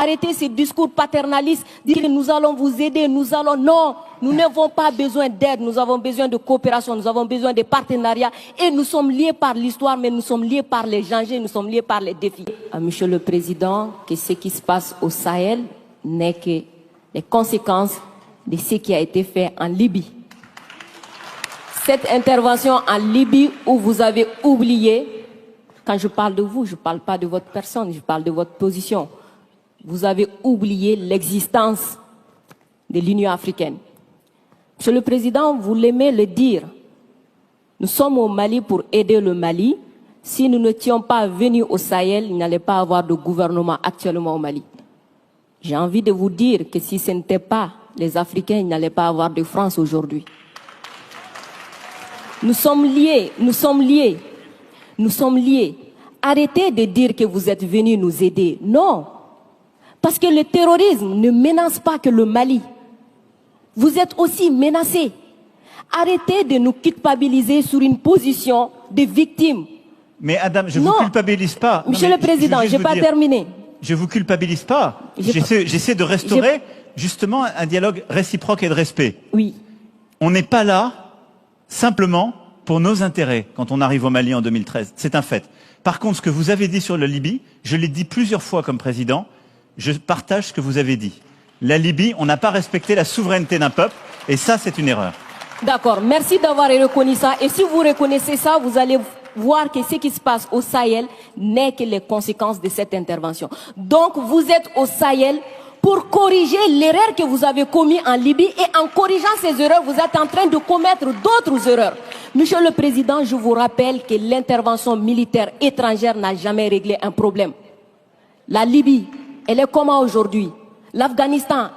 Arrêtez ces discours paternalistes, dire que nous allons vous aider, nous allons... Non, nous n'avons pas besoin d'aide, nous avons besoin de coopération, nous avons besoin de partenariat. Et nous sommes liés par l'histoire, mais nous sommes liés par les enjeux, nous sommes liés par les défis. Monsieur le Président, que ce qui se passe au Sahel n'est que les conséquences de ce qui a été fait en Libye. Cette intervention en Libye où vous avez oublié, quand je parle de vous, je ne parle pas de votre personne, je parle de votre position. Vous avez oublié l'existence de l'Union africaine. Monsieur le Président, vous l'aimez le dire. Nous sommes au Mali pour aider le Mali. Si nous n'étions pas venus au Sahel, il n'allait pas avoir de gouvernement actuellement au Mali. J'ai envie de vous dire que si ce n'était pas les Africains, il n'allait pas avoir de France aujourd'hui. Nous sommes liés, nous sommes liés, nous sommes liés. Arrêtez de dire que vous êtes venus nous aider. Non. Parce que le terrorisme ne menace pas que le Mali. Vous êtes aussi menacés. Arrêtez de nous culpabiliser sur une position de victime. Mais Adam, je ne vous culpabilise pas. Monsieur le Président, je n'ai pas terminé. Je ne vous culpabilise pas. J'essaie de restaurer justement un dialogue réciproque et de respect. Oui. On n'est pas là simplement pour nos intérêts quand on arrive au Mali en 2013. C'est un fait. Par contre, ce que vous avez dit sur la Libye, je l'ai dit plusieurs fois comme président, je partage ce que vous avez dit. La Libye, on n'a pas respecté la souveraineté d'un peuple, et ça, c'est une erreur. D'accord, merci d'avoir reconnu ça. Et si vous reconnaissez ça, vous allez voir que ce qui se passe au Sahel n'est que les conséquences de cette intervention. Donc, vous êtes au Sahel pour corriger l'erreur que vous avez commise en Libye, et en corrigeant ces erreurs, vous êtes en train de commettre d'autres erreurs. Monsieur le Président, je vous rappelle que l'intervention militaire étrangère n'a jamais réglé un problème. La Libye, elle est comment aujourd'hui? L'Afghanistan,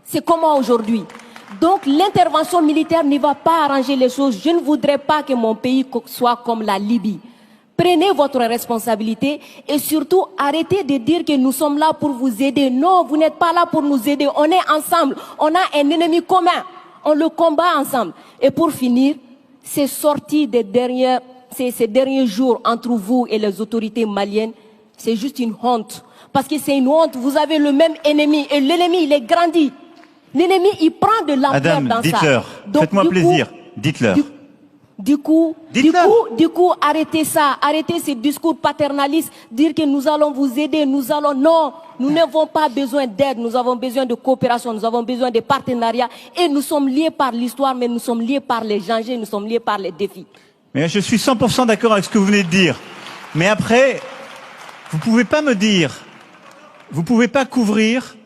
c'est comment aujourd'hui? Donc l'intervention militaire ne va pas arranger les choses. Je ne voudrais pas que mon pays soit comme la Libye. Prenez votre responsabilité et surtout arrêtez de dire que nous sommes là pour vous aider. Non, vous n'êtes pas là pour nous aider. On est ensemble. On a un ennemi commun. On le combat ensemble. Et pour finir, ces sorties ces derniers jours entre vous et les autorités maliennes, c'est juste une honte. Parce que c'est une honte, vous avez le même ennemi et l'ennemi il est grandi. L'ennemi il prend de l'ampleur dans ça. Dites-leur, faites-moi plaisir, dites-leur. Du coup, arrêtez ça, arrêtez ces discours paternalistes, dire que nous allons vous aider, nous allons... Non, nous n'avons pas besoin d'aide, nous avons besoin de coopération, nous avons besoin de partenariat et nous sommes liés par l'histoire, mais nous sommes liés par les enjeux, nous sommes liés par les défis. Mais je suis 100% d'accord avec ce que vous venez de dire. Mais après, vous pouvez pas me dire... Vous ne pouvez pas couvrir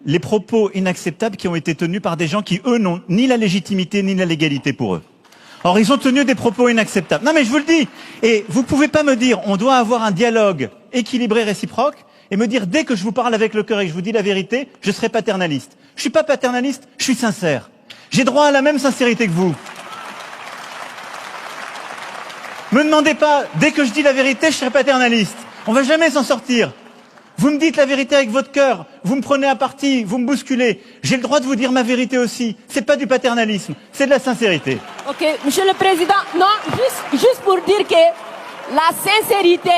les propos inacceptables qui ont été tenus par des gens qui, eux, n'ont ni la légitimité ni la légalité pour eux. Or, ils ont tenu des propos inacceptables. Non, mais je vous le dis. Et vous ne pouvez pas me dire, on doit avoir un dialogue équilibré, réciproque, et me dire, dès que je vous parle avec le cœur et que je vous dis la vérité, je serai paternaliste. Je ne suis pas paternaliste, je suis sincère. J'ai droit à la même sincérité que vous. Me demandez pas, dès que je dis la vérité, je serai paternaliste. On ne va jamais s'en sortir. Vous me dites la vérité avec votre cœur, vous me prenez à partie, vous me bousculez. J'ai le droit de vous dire ma vérité aussi. C'est pas du paternalisme, c'est de la sincérité. Ok, Monsieur le Président, non, juste pour dire que la sincérité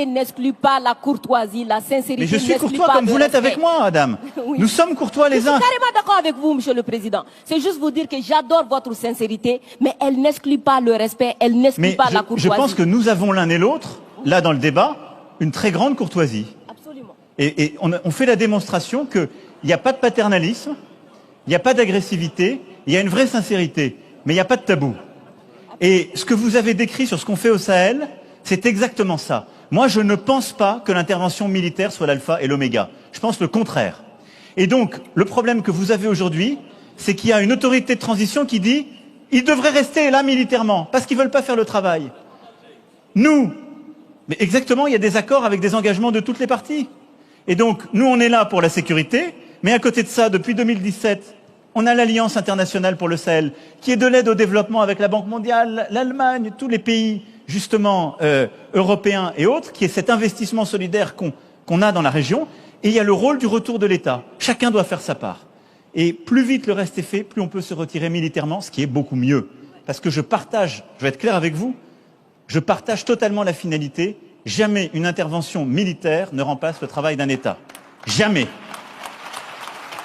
n'exclut pas la courtoisie, la sincérité. Mais je suis courtois comme vous l'êtes avec moi, Adam. Oui. Nous sommes courtois les uns. Je suis carrément d'accord avec vous, Monsieur le Président. C'est juste vous dire que j'adore votre sincérité, mais elle n'exclut pas le respect, elle n'exclut pas la courtoisie. Je pense que nous avons l'un et l'autre, là dans le débat, une très grande courtoisie. Absolument. Et on fait la démonstration qu'il n'y a pas de paternalisme, il n'y a pas d'agressivité, il y a une vraie sincérité, mais il n'y a pas de tabou. Et ce que vous avez décrit sur ce qu'on fait au Sahel, c'est exactement ça. Moi, je ne pense pas que l'intervention militaire soit l'alpha et l'oméga. Je pense le contraire. Et donc, le problème que vous avez aujourd'hui, c'est qu'il y a une autorité de transition qui dit « ils devraient rester là militairement, parce qu'ils ne veulent pas faire le travail ». Nous, mais exactement, il y a des accords avec des engagements de toutes les parties. Et donc, nous, on est là pour la sécurité, mais à côté de ça, depuis 2017, on a l'Alliance internationale pour le Sahel, qui est de l'aide au développement avec la Banque mondiale, l'Allemagne, tous les pays, justement, européens et autres, qui est cet investissement solidaire qu'on a dans la région. Et il y a le rôle du retour de l'État. Chacun doit faire sa part. Et plus vite le reste est fait, plus on peut se retirer militairement, ce qui est beaucoup mieux. Parce que je vais être clair avec vous, je partage totalement la finalité jamais une intervention militaire ne remplace le travail d'un État. Jamais.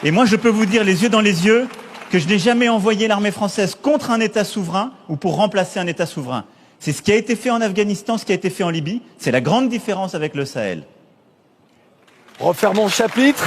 Et moi, je peux vous dire les yeux dans les yeux que je n'ai jamais envoyé l'armée française contre un État souverain ou pour remplacer un État souverain. C'est ce qui a été fait en Afghanistan, ce qui a été fait en Libye. C'est la grande différence avec le Sahel. Refermons le chapitre.